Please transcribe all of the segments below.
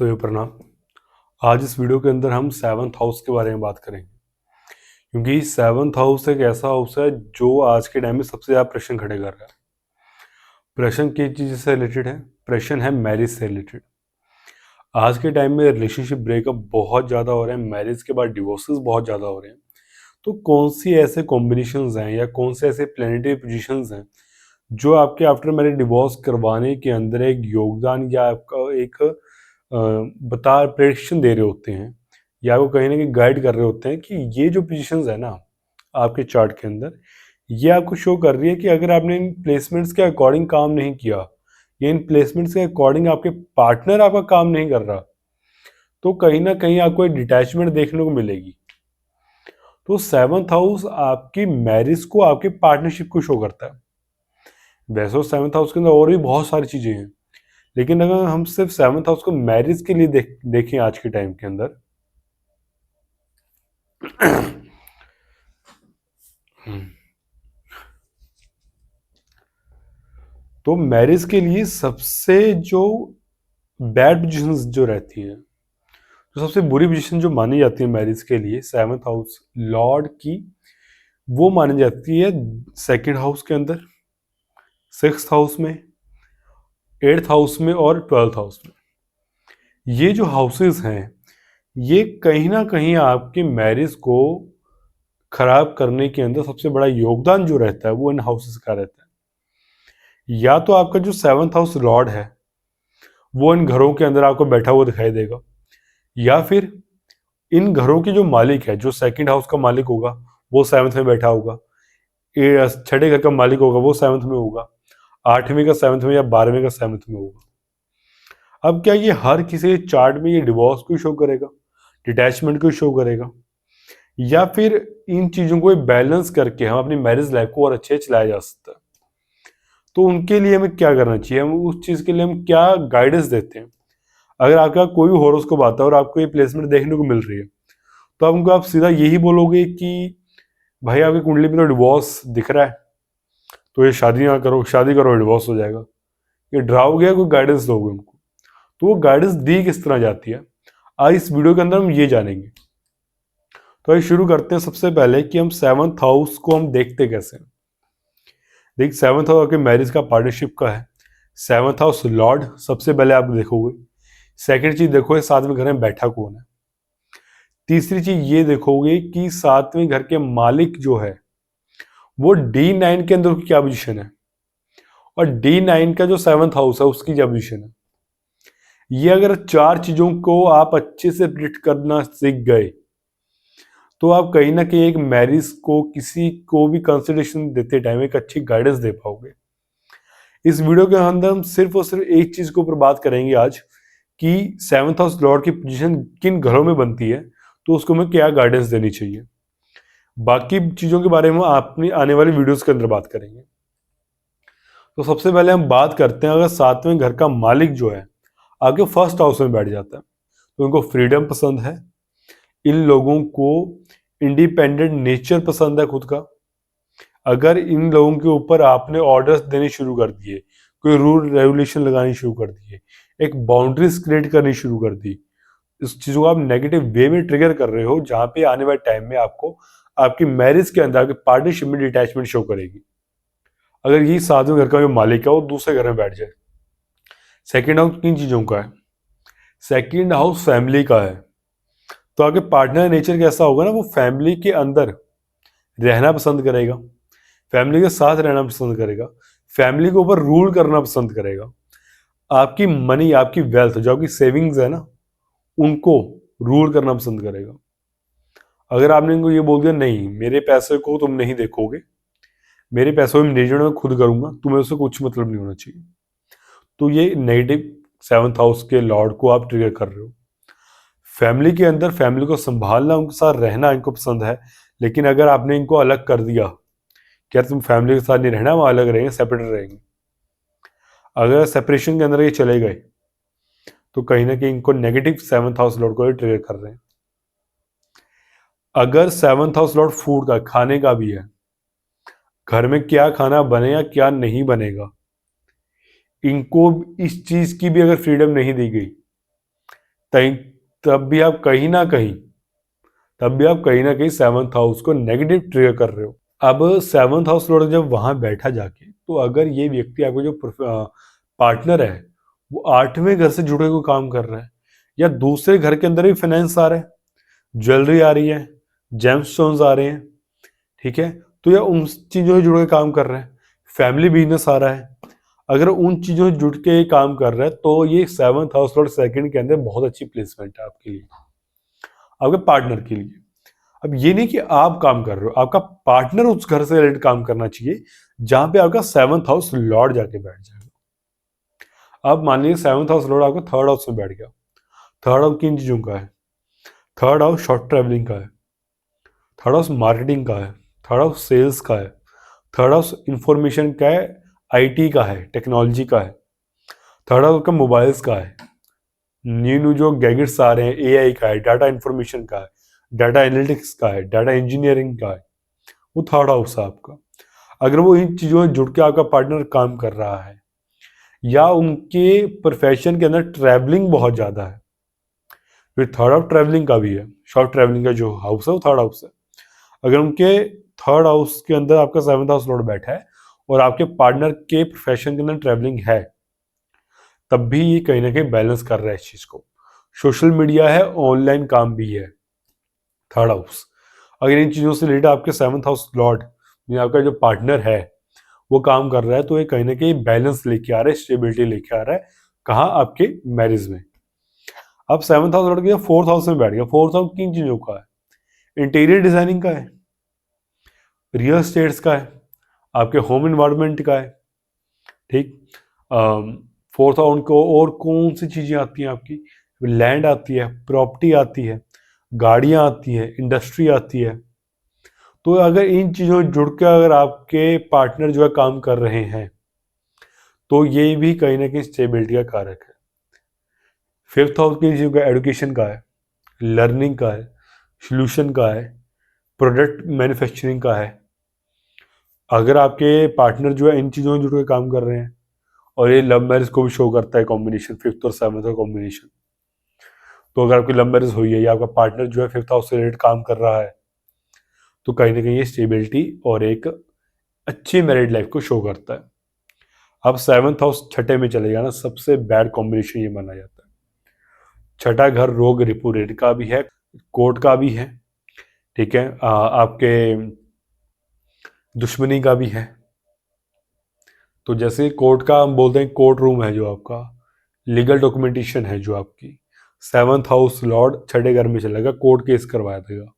सभी प्रणाम। आज इस वीडियो के अंदर हम सेवन्थ हाउस के बारे में बात करेंगे, क्योंकि सेवन्थ हाउस एक ऐसा हाउस है जो आज के टाइम में सबसे ज़्यादा प्रश्न खड़े कर रहा है। प्रश्न किस चीज़ से रिलेटेड है? प्रश्न है मैरिज से रिलेटेड। आज के टाइम में रिलेशनशिप ब्रेकअप बहुत ज़्यादा हो रहे हैं, मैरिज के बाद डिवोर्सेस बहुत ज़्यादा हो रहे हैं। तो कौन सी ऐसे कॉम्बिनेशंस हैं या कौन से ऐसे प्लानिटरी पोजीशंस हैं जो आपके आफ्टर मैरिज डिवोर्स करवाने के अंदर एक योगदान या आपका एक बता प्रेडिक्शन दे रहे होते हैं, या वो कहीं ना कहीं गाइड कर रहे होते हैं कि ये जो पोजीशंस है ना आपके चार्ट के अंदर, ये आपको शो कर रही है कि अगर आपने इन प्लेसमेंट्स के अकॉर्डिंग काम नहीं किया या इन प्लेसमेंट्स के अकॉर्डिंग आपके पार्टनर आपका काम नहीं कर रहा, तो कहीं ना कहीं आपको एक डिटैचमेंट देखने को मिलेगी। तो सेवन्थ हाउस आपकी मैरिज को, आपके पार्टनरशिप को शो करता है। वैसे तो सेवन्थ हाउस के अंदर और भी बहुत सारी चीजें हैं, लेकिन अगर हम सिर्फ सेवन्थ हाउस को मैरिज के लिए देखें आज के टाइम के अंदर तो मैरिज के लिए सबसे जो बैड पोजीशंस जो रहती हैं, तो सबसे बुरी पोजीशन जो मानी जाती है मैरिज के लिए सेवन्थ हाउस लॉर्ड की, वो मानी जाती है सेकंड हाउस के अंदर, सिक्स्थ हाउस में, एट्थ हाउस में और ट्वेल्थ हाउस में। ये जो हाउसेस हैं, ये कहीं ना कहीं आपकी मैरिज को खराब करने के अंदर सबसे बड़ा योगदान जो रहता है वो इन हाउसेस का रहता है। या तो आपका जो सेवन्थ हाउस लॉर्ड है वो इन घरों के अंदर आपको बैठा हुआ दिखाई देगा, या फिर इन घरों की जो मालिक है, जो सेकंड हाउस का मालिक होगा, वो सेवन्थ में बैठा होगा, छठे घर का मालिक होगा वो सेवन्थ में होगा, आठवीं का सेवन्थ में या बारहवीं का सेवन्थ में होगा। अब क्या ये हर किसी चार्ट में ये डिवोर्स को शो करेगा, डिटैचमेंट को शो करेगा, या फिर इन चीजों को बैलेंस करके हम अपनी मैरिज लाइफ को और अच्छे चलाया जा सकता है? तो उनके लिए हमें क्या करना चाहिए, हम उस चीज के लिए हम क्या गाइडेंस देते हैं? अगर आपका कोई भी हॉरोस्कोप आता है और आपको ये प्लेसमेंट देखने को मिल रही है, तो आप उनको आप सीधा यही बोलोगे कि भाई आपकी कुंडली में तो डिवोर्स दिख रहा है, तो ये शादी ना करो, शादी करो डिवोर्स हो जाएगा, ये डराओगे या कोई गाइडेंस दोगे उनको? तो वो गाइडेंस दी किस तरह जाती है, आज इस वीडियो के अंदर हम ये जानेंगे। तो आइए शुरू करते हैं सबसे पहले कि हम सेवन्थ हाउस को हम देखते कैसे हैं। देख, सेवन्थ हाउस आपके मैरिज का, पार्टनरशिप का है। सेवन्थ हाउस लॉर्ड सबसे पहले आप देखोगे। सेकंड चीज देखोगे सातवें घर में बैठा कौन है। तीसरी चीज ये देखोगे कि सातवें घर के मालिक जो है वो D9 के अंदर क्या पोजीशन है, और D9 का जो सेवन्थ हाउस है उसकी क्या पोजीशन है। ये अगर चार चीजों को आप अच्छे से प्रिडिक्ट करना सीख गए, तो आप कहीं ना कहीं एक मैरिज को, किसी को भी कंसिडरेशन देते टाइम एक अच्छी गाइडेंस दे पाओगे। इस वीडियो के अंदर हम सिर्फ और सिर्फ एक चीज के ऊपर बात करेंगे आज, कि सेवन्थ हाउस लॉर्ड की पोजीशन किन घरों में बनती है, तो उसको हमें क्या गाइडेंस देनी चाहिए। बाकी चीजों के बारे में अपनी आने वाली वीडियोस के अंदर बात करेंगे। तो सबसे पहले हम बात करते हैं, अगर सातवें घर का मालिक जो है आगे फर्स्ट हाउस में बैठ जाता है, तो उनको फ्रीडम पसंद है, इन लोगों को इंडिपेंडेंट नेचर पसंद है खुद का। अगर इन लोगों के ऊपर आपने ऑर्डर्स देने शुरू कर दिए, कोई रूल रेगुलेशन लगानी शुरू कर दिए, एक बाउंड्रीज क्रिएट करनी शुरू कर दी, इस चीज को आप नेगेटिव वे में ट्रिगर कर रहे हो, जहां पे आने वाले टाइम में आपको आपकी मैरिज के अंदर, आपकी पार्टनरशिप में डिटैचमेंट शो करेगी। अगर ये सातवें घर का जो मालिक है वो दूसरे घर में बैठ जाए। सेकेंड हाउस किन चीजों का है? सेकेंड हाउस फैमिली का है। तो आपके पार्टनर नेचर कैसा होगा ना, वो फैमिली के अंदर रहना पसंद करेगा, फैमिली के साथ रहना पसंद करेगा, फैमिली के ऊपर रूल करना पसंद करेगा। आपकी मनी, आपकी वेल्थ, जो आपकी सेविंग्स है ना, उनको रूल करना पसंद करेगा। अगर आपने इनको ये बोल दिया नहीं, मेरे पैसे को तुम नहीं देखोगे, मेरे पैसों में मैनेजमेंट मैं खुद करूंगा, तुम्हें उससे कुछ मतलब नहीं होना चाहिए, तो ये नेगेटिव सेवन्थ हाउस के लॉर्ड को आप ट्रिगर कर रहे हो। फैमिली के अंदर फैमिली को संभालना, उनके साथ रहना इनको पसंद है, लेकिन अगर आपने इनको अलग कर दिया कि यार तुम फैमिली के साथ नहीं रहना, वहां अलग रहेंगे, सेपरेट रहेंगे, अगर सेपरेशन के अंदर ये चले गए, तो कहीं ना कहीं इनको नेगेटिव सेवन्थ हाउस लॉर्ड को ट्रिगर कर रहे हैं। अगर सेवन्थ हाउस लॉर्ड फूड का, खाने का भी है, घर में क्या खाना बनेगा क्या नहीं बनेगा, इनको इस चीज की भी अगर फ्रीडम नहीं दी गई, तब भी आप कहीं ना कहीं सेवंथ हाउस को नेगेटिव ट्रिगर कर रहे हो। अब सेवंथ हाउस लॉर्ड जब वहां बैठा जाके, तो अगर ये व्यक्ति आपको जो पार्टनर है वो आठवें घर से जुड़े हुए काम कर रहा है, या दूसरे घर के अंदर भी फाइनेंस आ रहा है, ज्वेलरी आ रही है, जेमस्टोन्स आ रहे हैं, ठीक है, तो या उन चीजों से जुड़ के काम कर रहा है, फैमिली बिजनेस आ रहा है, अगर उन चीजों से जुड़ के काम कर रहा है, तो ये सेवंथ हाउस लॉर्ड सेकंड के अंदर बहुत अच्छी प्लेसमेंट है आपके लिए, आपके पार्टनर के लिए। अब ये नहीं कि आप काम कर रहे हो, आपका पार्टनर उस घर से रिलेटेड काम करना चाहिए जहां पे आपका सेवंथ हाउस लॉर्ड जाके बैठ जाएगा। अब मान लीजिए सेवंथ हाउस लॉर्ड आपका थर्ड हाउस में बैठ गया। थर्ड हाउस किन चीजों का है? थर्ड हाउस शॉर्ट ट्रेवलिंग का है, थर्ड हाउस मार्केटिंग का है, थर्ड हाउस सेल्स का है, थर्ड हाउस इंफॉर्मेशन का है, आईटी का है, टेक्नोलॉजी का है, थर्ड हाउस का मोबाइल्स का है, न्यू न्यू जो गैजेट्स आ रहे हैं, एआई का है, डाटा इंफॉर्मेशन का है, डाटा एनालिटिक्स का है, डाटा इंजीनियरिंग का है, वो थर्ड हाउस है आपका। अगर वो इन चीज़ों से जुड़ के आपका पार्टनर काम कर रहा है, या उनके प्रोफेशन के अंदर ट्रैवलिंग बहुत ज़्यादा है, फिर थर्ड हाउस ट्रैवलिंग का भी है, शॉर्ट ट्रैवलिंग का जो हाउस है वो थर्ड हाउस है। अगर उनके थर्ड हाउस के अंदर आपका सेवंथ हाउस लॉर्ड बैठा है और आपके पार्टनर के प्रोफेशन के अंदर ट्रैवलिंग है, तब भी ये कहीं ना कहीं बैलेंस कर रहा है इस चीज़ को। सोशल मीडिया है, ऑनलाइन काम भी है, थर्ड हाउस। अगर इन चीज़ों से रिलेटेड आपके सेवंथ हाउस लॉर्ड या आपका जो पार्टनर है वो काम कर रहा है, तो ये कहीं ना कहीं बैलेंस लेके आ रहा है, स्टेबिलिटी लेके आ रहा है। कहाँ? आपके मैरिज में। अब सेवंथ हाउस लॉर्ड गया, फोर्थ हाउस में बैठ गया। फोर्थ हाउस किन चीज़ों का है? इंटीरियर डिजाइनिंग का है, रियल एस्टेट्स का है, आपके होम इन्वायरमेंट का है, ठीक। फोर्थ हाउस को और कौन सी चीज़ें आती हैं आपकी? लैंड आती है, प्रॉपर्टी आती है, गाड़ियाँ आती है, इंडस्ट्री आती है। तो अगर इन चीज़ों से जुड़ के अगर आपके पार्टनर जो है काम कर रहे हैं, तो ये भी कहीं ना कहीं स्टेबिलिटी का कारक है। फिफ्थ हाउस की चीज़ों का एडुकेशन का है, लर्निंग का है, सोल्यूशन का है, प्रोडक्ट मैन्युफैक्चरिंग का है। अगर आपके पार्टनर जो है इन चीज़ों से जुड़ के काम कर रहे हैं, और ये लव मैरिज को भी शो करता है कॉम्बिनेशन, फिफ्थ और सेवंथ का कॉम्बिनेशन। तो अगर आपकी लव मैरिज हुई है या आपका पार्टनर जो है फिफ्थ हाउस से रिलेटेड काम कर रहा है, तो कहीं ना कहीं ये स्टेबिलिटी और एक अच्छी मैरिड लाइफ को शो करता है। अब सेवंथ हाउस छठे में चलेगा ना, सबसे बैड कॉम्बिनेशन ये माना जाता है। छठा घर रोग रिपोरेट का भी है, कोर्ट का भी है, ठीक है, आपके दुश्मनी का भी है। तो जैसे कोर्ट का हम बोलते हैं, कोर्ट रूम है जो आपका, लीगल डॉक्यूमेंटेशन है जो आपकी, सेवंथ हाउस लॉर्ड छठे घर में चलेगा, कोर्ट केस करवाया देगा।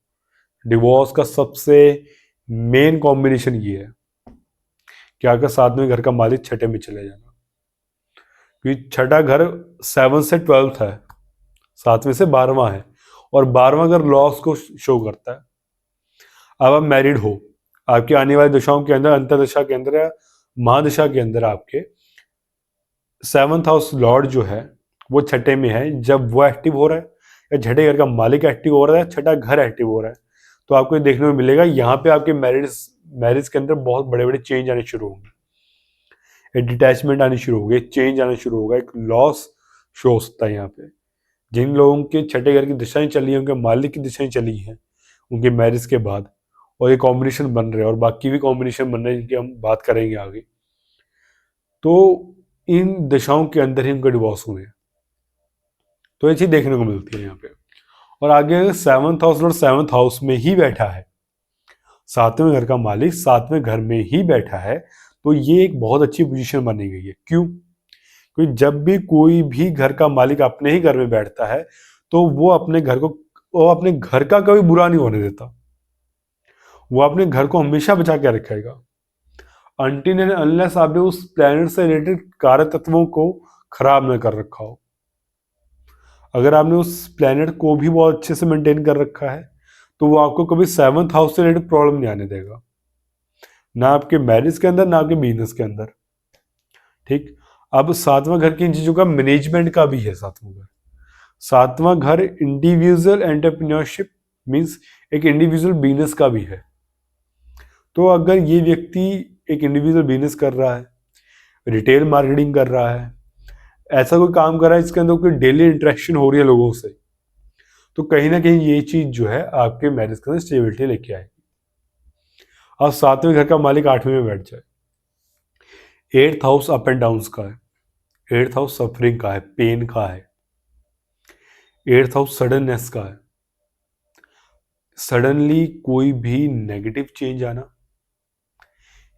डिवोर्स का सबसे मेन कॉम्बिनेशन ये है कि आपका सातवें घर का मालिक छठे में चले जाना, क्योंकि छठा घर सेवन से ट्वेल्थ है, सातवें से बारहवां है, और बारहवां घर लॉस को शो करता है। अब आप मैरिड हो, आपकी आने वाली दशाओं के अंदर, अंतरदशा के अंदर या महादशा के अंदर आपके सेवंथ हाउस लॉर्ड जो है वो छठे में है, जब वो एक्टिव हो रहा है या छठे घर का मालिक एक्टिव हो रहा है, छठा घर एक्टिव हो रहा है, तो आपको ये देखने को मिलेगा यहाँ पे आपके मैरिज के अंदर बहुत बड़े बड़े चेंज आने शुरू होंगे, एक डिटैचमेंट आनी शुरू होगी, चेंज आना शुरू होगा, एक लॉस शो होता है यहाँ पे। जिन लोगों के छठे घर की दिशाएं चली हैं, उनके मालिक की दिशाएं चली हैं उनके मैरिज के बाद, और ये कॉम्बिनेशन बन रहे हैं और बाकी भी कॉम्बिनेशन बन रहे हैं जिनकी हम बात करेंगे आगे, तो इन दिशाओं के अंदर ही उनका डिवोर्स हुए हैं। तो ये चीज देखने को मिलती है यहाँ पे। और आगे seventh house Lord seventh house में ही बैठा है, सातवें घर का मालिक सातवें घर में ही बैठा है, तो ये एक बहुत अच्छी पोजीशन मानी गई है। क्यों? क्योंकि जब भी कोई भी घर का मालिक अपने ही घर में बैठता है, तो वो अपने घर का कभी बुरा नहीं होने देता, वो अपने घर को हमेशा बचा के रखेगा, अनटिल एंड अनलेस आपने उस प्लेनेट से रिलेटेड कार्य तत्वों को खराब न कर रखा हो। अगर आपने उस प्लेनेट को भी बहुत अच्छे से मेंटेन कर रखा है, तो वो आपको कभी सेवंथ हाउस से रिलेटेड प्रॉब्लम नहीं आने देगा, ना आपके मैरिज के अंदर ना आपके बिजनेस के अंदर, ठीक। अब सातवां घर की इन चीजों का मैनेजमेंट का भी है। सातवां घर इंडिविजुअल एंटरप्रेन्योरशिप मीन्स एक इंडिविजुअल बिजनेस का भी है। तो अगर ये व्यक्ति एक इंडिविजुअल बिजनेस कर रहा है, रिटेल मार्केटिंग कर रहा है, ऐसा कोई काम कर रहा है जिसके अंदर कोई डेली इंटरेक्शन हो रही है लोगों से, तो कहीं ना कहीं ये चीज जो है आपके मैरिज के अंदर स्टेबिलिटी लेके आएगी। अब सातवें घर का मालिक आठवें में बैठ जाए, eighth house up and down का है, एट्थ हाउस सफरिंग का है, पेन का है, एट्थ हाउस सडननेस का है, सडनली कोई भी नेगेटिव चेंज आना,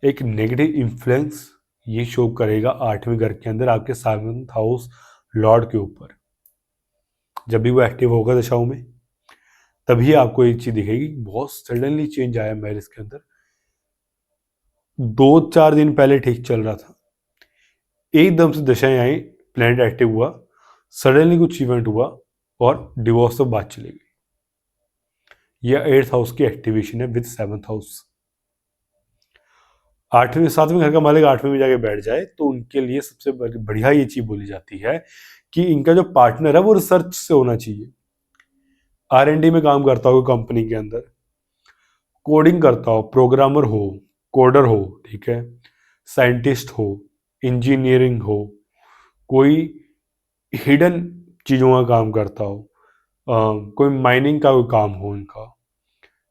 एक नेगेटिव इन्फ्लुएंस ये शो करेगा आठवें घर के अंदर आपके सेवंथ हाउस लॉर्ड के ऊपर। जब भी वो एक्टिव होगा दशाओं में, तभी आपको एक चीज दिखेगी, बहुत सडनली चेंज आया मैरिज के अंदर। 2-4 दिन पहले ठीक चल रहा था, एकदम से दशाएं आई, प्लैनेट एक्टिव हुआ, सडनली कुछ इवेंट हुआ और डिवोर्स तक बात चली गई। यह एट्थ हाउस की एक्टिवेशन है विद सेवंथ हाउस। आठवें सातवें घर का मालिक आठवें में जाके बैठ जाए तो उनके लिए सबसे बढ़िया ये चीज बोली जाती है कि इनका जो पार्टनर है वो रिसर्च से होना चाहिए, R&D में काम करता हो कंपनी के अंदर, कोडिंग करता हो, प्रोग्रामर हो, कोडर हो, ठीक है, साइंटिस्ट हो, इंजीनियरिंग हो, कोई हिडन चीज़ों का काम करता हो, कोई माइनिंग का कोई काम हो इनका,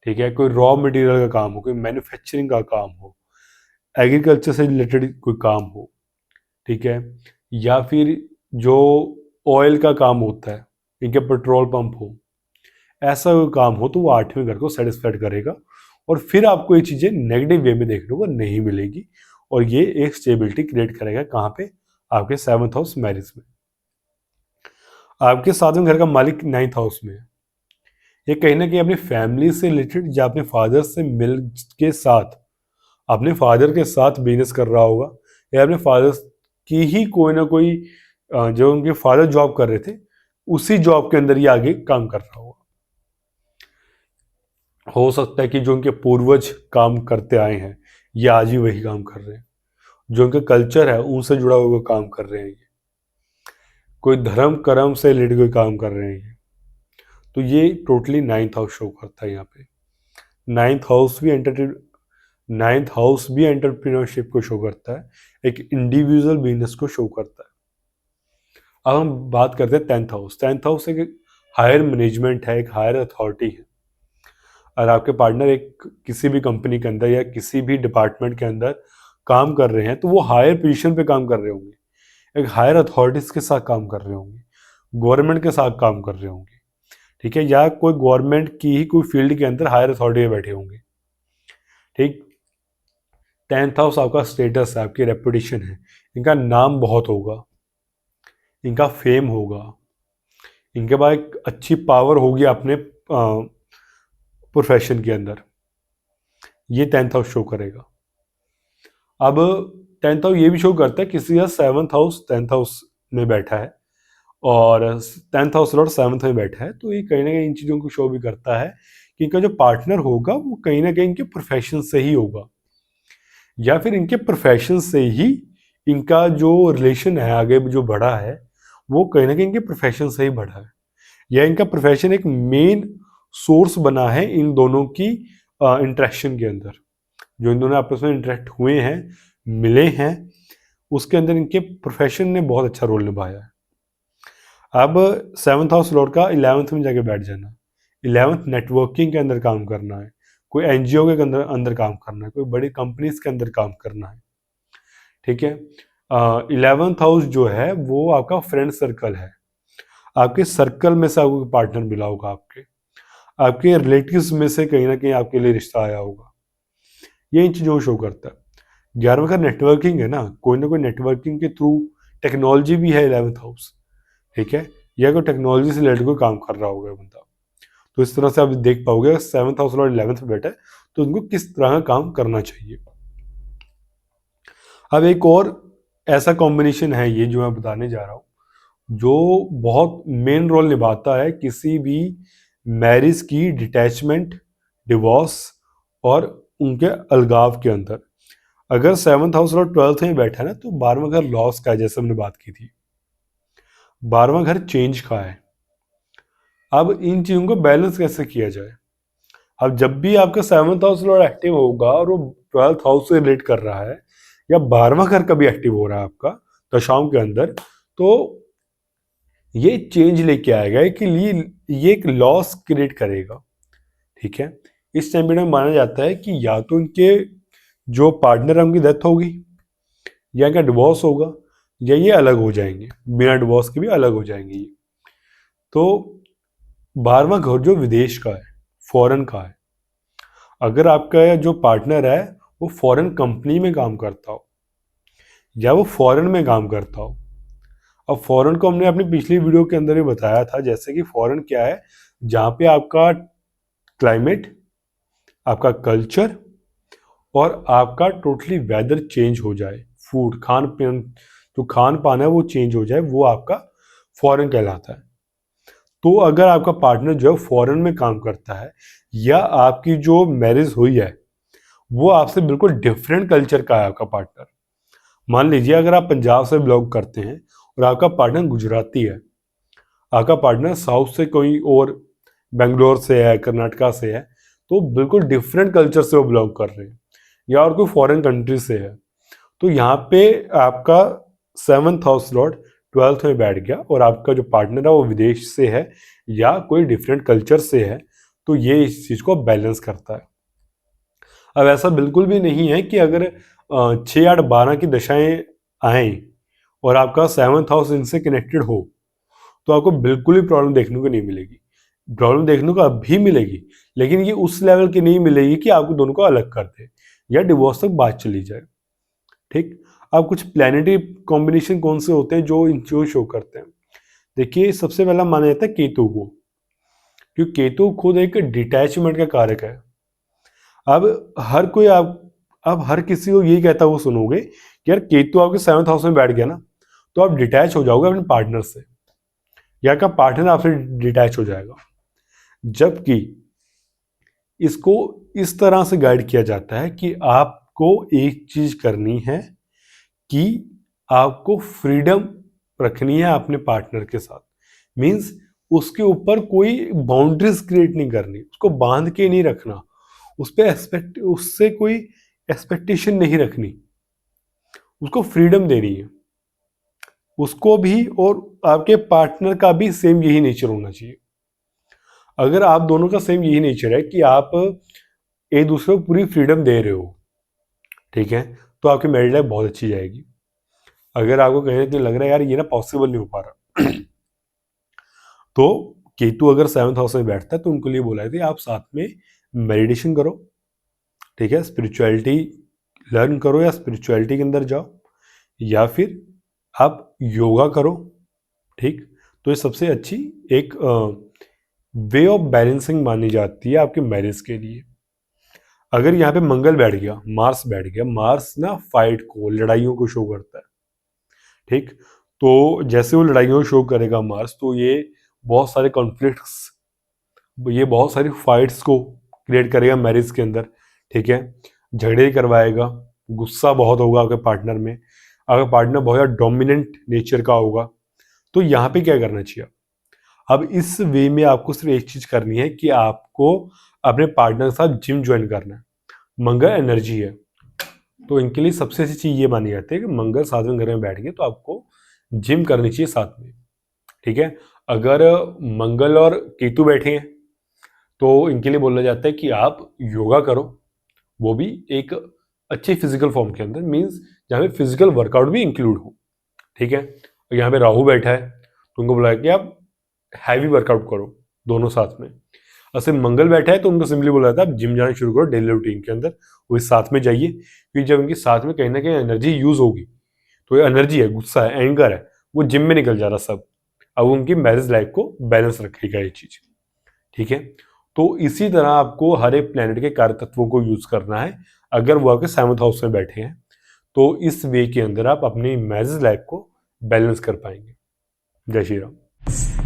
ठीक है, कोई रॉ मटेरियल का काम हो, कोई मैन्युफैक्चरिंग का काम हो, एग्रीकल्चर से रिलेटेड कोई काम हो, ठीक है, या फिर जो ऑयल का काम होता है, इनके पेट्रोल पंप हो, ऐसा कोई काम हो, तो वो आठवें घर को सेटिस्फाइड करेगा और फिर आपको ये चीज़ें नेगेटिव वे में देखने को नहीं मिलेगी और ये एक स्टेबिलिटी क्रिएट करेगा। कहाँ पे? आपके सेवंथ हाउस मैरिज में। आपके सातवें घर का मालिक नाइन्थ हाउस में है। ये कहीं ना कहीं अपनी फैमिली से रिलेटेड या अपने फादर से मिल के साथ, अपने फादर के साथ बिजनेस कर रहा होगा या अपने फादर की ही कोई ना कोई जो उनके फादर जॉब कर रहे थे उसी जॉब के अंदर ही आगे काम कर रहा होगा। हो सकता है कि जो उनके पूर्वज काम करते आए हैं ये आज ही वही काम कर रहे हैं, जो उनका कल्चर है उनसे जुड़ा हुआ काम कर रहे हैं, ये कोई धर्म कर्म से रिलेटेड कोई काम कर रहे हैं। तो ये टोटली नाइन्थ हाउस शो करता है यहाँ पे। नाइन्थ हाउस भी एंटरप्रेन्योरशिप को शो करता है, एक इंडिविजुअल बिजनेस को शो करता है। अब हम बात करते हैं टेंथ हाउस। टेंथ हाउस एक हायर मैनेजमेंट है, एक हायर अथॉरिटी है। और आपके पार्टनर एक किसी भी कंपनी के अंदर या किसी भी डिपार्टमेंट के अंदर काम कर रहे हैं तो वो हायर पोजीशन पे काम कर रहे होंगे, एक हायर अथॉरिटीज के साथ काम कर रहे होंगे, गवर्नमेंट के साथ काम कर रहे होंगे, ठीक है, या कोई गवर्नमेंट की ही कोई फील्ड के अंदर हायर अथॉरिटी में बैठे होंगे, ठीक। टेंथ हाउस आपका स्टेटस है, आपकी रेपुटेशन है, इनका नाम बहुत होगा, इनका फेम होगा, इनके पास एक अच्छी पावर होगी अपने प्रोफेशन के अंदर, ये टेंथ हाउस शो करेगा। अब टेंथ हाउस ये भी शो करता है किसी का सेवंथ हाउस टेंथ हाउस में बैठा है और टेंथ हाउस लॉर्ड सेवंथ में बैठा है, तो ये कहीं ना कहीं इन चीज़ों को शो भी करता है कि इनका जो पार्टनर होगा वो कहीं ना कहीं इनके प्रोफेशन से ही होगा या फिर इनके प्रोफेशन से ही इनका जो रिलेशन है आगे जो बढ़ा है वो कहीं ना कहीं इनके प्रोफेशन से ही बढ़ा है या इनका प्रोफेशन एक मेन सोर्स बना है इन दोनों की इंटरेक्शन के अंदर। जो इन दोनों आपस में इंटरेक्ट हुए हैं, मिले हैं, उसके अंदर इनके प्रोफेशन ने बहुत अच्छा रोल निभाया है। अब सेवंथ हाउस लॉर्ड का 11th में जाके बैठ जाना, 11th नेटवर्किंग के अंदर काम करना है, कोई एनजीओ के अंदर काम करना है, कोई बड़ी कंपनीज के अंदर काम करना है, ठीक है। 11th हाउस जो है वो आपका फ्रेंड सर्कल है, आपके सर्कल में से आपको पार्टनर मिला होगा, आपके रिलेटिव्स में से कहीं ना कहीं आपके लिए रिश्ता आया होगा, ये इन चीज़ों को शो करता है। 11वां का नेटवर्किंग है ना कोई नेटवर्किंग के थ्रू टेक्नोलॉजी भी है 11th हाउस, ठीक है, या कोई टेक्नोलॉजी से रिलेटेड कोई काम कर रहा होगा बंदा, तो इस तरह से आप देख पाओगे सेवंथ हाउस और 11th में बैठा है तो उनको किस तरह का काम करना चाहिए। अब एक और ऐसा कॉम्बिनेशन है ये जो मैं बताने जा रहा हूँ जो बहुत मेन रोल निभाता है किसी भी मैरिज की डिटैचमेंट, डिवोर्स और उनके अलगाव के अंदर। अगर सेवंथ हाउस और 12th में बैठा है ना तो 12वां घर लॉस का है, जैसे हमने बात की थी, 12वां घर चेंज का है। अब इन चीज़ों को बैलेंस कैसे किया जाए? अब जब भी आपका सेवंथ हाउस लॉर्ड एक्टिव होगा और वो 12th हाउस से रिलेट कर रहा है या 12वां घर कभी एक्टिव हो रहा है आपका दशाओं के अंदर, तो ये चेंज लेके आएगा कि ये एक लॉस क्रिएट करेगा। ठीक है, इस टाइम पीरियड में माना जाता है कि या तो इनके जो पार्टनर है उनकी डेथ होगी, या इनका डिवोर्स होगा, या ये अलग हो जाएंगे, बिना डिवोर्स के भी अलग हो जाएंगे ये। तो 12वां घर जो विदेश का है, फॉरेन का है, अगर आपका जो पार्टनर है वो फॉरेन कंपनी में काम करता हो या वो फॉरेन में काम करता हो। अब फॉरेन को हमने अपनी पिछली वीडियो के अंदर ही बताया था, जैसे कि फॉरेन क्या है, जहाँ पे आपका क्लाइमेट, आपका कल्चर और आपका टोटली वेदर चेंज हो जाए, फूड खान पान, जो खान पान है वो चेंज हो जाए, वो आपका फॉरेन कहलाता है। तो अगर आपका पार्टनर जो है फॉरेन में काम करता है, या आपकी जो मैरिज हुई है वो आपसे बिल्कुल डिफरेंट कल्चर का है आपका पार्टनर, मान लीजिए अगर आप पंजाब से बिलोंग करते हैं और आपका पार्टनर गुजराती है, आपका पार्टनर साउथ से कोई और बेंगलोर से है, कर्नाटका से है, तो बिल्कुल डिफरेंट कल्चर से वो बिलोंग कर रहे हैं, या और कोई फॉरेन कंट्री से है, तो यहाँ पे आपका 7th हाउस लॉर्ड 12th में बैठ गया और आपका जो पार्टनर है वो विदेश से है या कोई डिफरेंट कल्चर से है, तो ये इस चीज़ को बैलेंस करता है। अब ऐसा बिल्कुल भी नहीं है कि अगर 6, 8, 12 की दशाएं आएँ और आपका 7th हाउस इनसे कनेक्टेड हो तो आपको बिल्कुल भी प्रॉब्लम देखने को नहीं मिलेगी। प्रॉब्लम देखने को अब भी मिलेगी, लेकिन ये उस लेवल की नहीं मिलेगी कि आपको दोनों को अलग कर दे या डिवोर्स तक बात चली जाए। ठीक, अब कुछ प्लैनेटरी कॉम्बिनेशन कौन से होते हैं जो इंचो शो करते हैं। देखिए, सबसे पहला माना जाता है केतु को, क्योंकि केतु खुद एक डिटैचमेंट का कारक है। अब हर किसी को यही कहता हुआ सुनोगे कि यार केतु आपके 7th हाउस में बैठ गया ना, तो आप डिटैच हो जाओगे अपने पार्टनर से, या का पार्टनर आपसे डिटैच हो जाएगा। जबकि इसको इस तरह से गाइड किया जाता है कि आपको एक चीज करनी है कि आपको फ्रीडम रखनी है अपने पार्टनर के साथ, मींस उसके ऊपर कोई बाउंड्रीज क्रिएट नहीं करनी, उसको बांध के नहीं रखना, उससे कोई एक्सपेक्टेशन नहीं रखनी, उसको फ्रीडम देनी है। उसको भी और आपके पार्टनर का भी सेम यही नेचर होना चाहिए। अगर आप दोनों का सेम यही नेचर है कि आप एक दूसरे को पूरी फ्रीडम दे रहे हो, ठीक है, तो आपकी मैरिड लाइफ बहुत अच्छी जाएगी। अगर आपको कहीं ना कहीं लग रहा है यार ये ना पॉसिबल नहीं हो पा रहा तो केतु अगर 7th हाउस में बैठता है तो उनको लिए बोला था आप साथ में मेडिटेशन करो, ठीक है, स्पिरिचुअलिटी लर्न करो या स्पिरिचुअलिटी के अंदर जाओ, या फिर आप योगा करो। ठीक, तो ये सबसे अच्छी एक वे ऑफ बैलेंसिंग मानी जाती है आपके मैरिज के लिए। अगर यहाँ पे मंगल बैठ गया, मार्स बैठ गया, मार्स ना फाइट को, लड़ाइयों को शो करता है। ठीक, तो जैसे वो लड़ाइयों को शो करेगा मार्स, तो ये बहुत सारे कॉन्फ्लिक्ट्स, ये बहुत सारी फाइट्स को क्रिएट करेगा मैरिज के अंदर। ठीक है, झगड़े करवाएगा, गुस्सा बहुत होगा आपके पार्टनर में, अगर पार्टनर बहुत ज़्यादा डोमिनेंट नेचर का होगा, तो यहाँ पे क्या करना चाहिए। अब इस वे में आपको सिर्फ एक चीज करनी है कि आपको अपने पार्टनर के साथ जिम ज्वाइन करना है। मंगल एनर्जी है, तो इनके लिए सबसे अच्छी चीज ये मानी जाती है कि मंगल 7वें घर में बैठ गए तो आपको जिम करनी चाहिए साथ में। ठीक है, अगर मंगल और केतु बैठे हैं तो इनके लिए बोला जाता है कि आप योगा करो, वो भी एक अच्छे फिजिकल फॉर्म के अंदर, मीन्स जहाँ पे फिजिकल वर्कआउट भी इंक्लूड हो। ठीक है, यहाँ पे राहु बैठा है तो उनको बोला कि आप हैवी वर्कआउट करो दोनों साथ में। ऐसे मंगल बैठा है तो उनको सिंपली बोला था आप जिम जाना शुरू करो डेली रूटीन के अंदर, वो साथ में जाइए, क्योंकि जब इनके साथ में कहीं ना कहीं एनर्जी यूज होगी तो ये एनर्जी है, गुस्सा है, एंगर है, वो जिम में निकल जा रहा सब। अब उनकी मैरिज लाइफ को बैलेंस रखेगा ये चीज। ठीक है, तो इसी तरह आपको हर एक प्लैनेट के कार्य तत्वों को यूज करना है। अगर वो आपके 7th हाउस में बैठे हैं तो इस वे के अंदर आप अपनी मैरिज लाइफ को बैलेंस कर पाएंगे। जय श्री राम।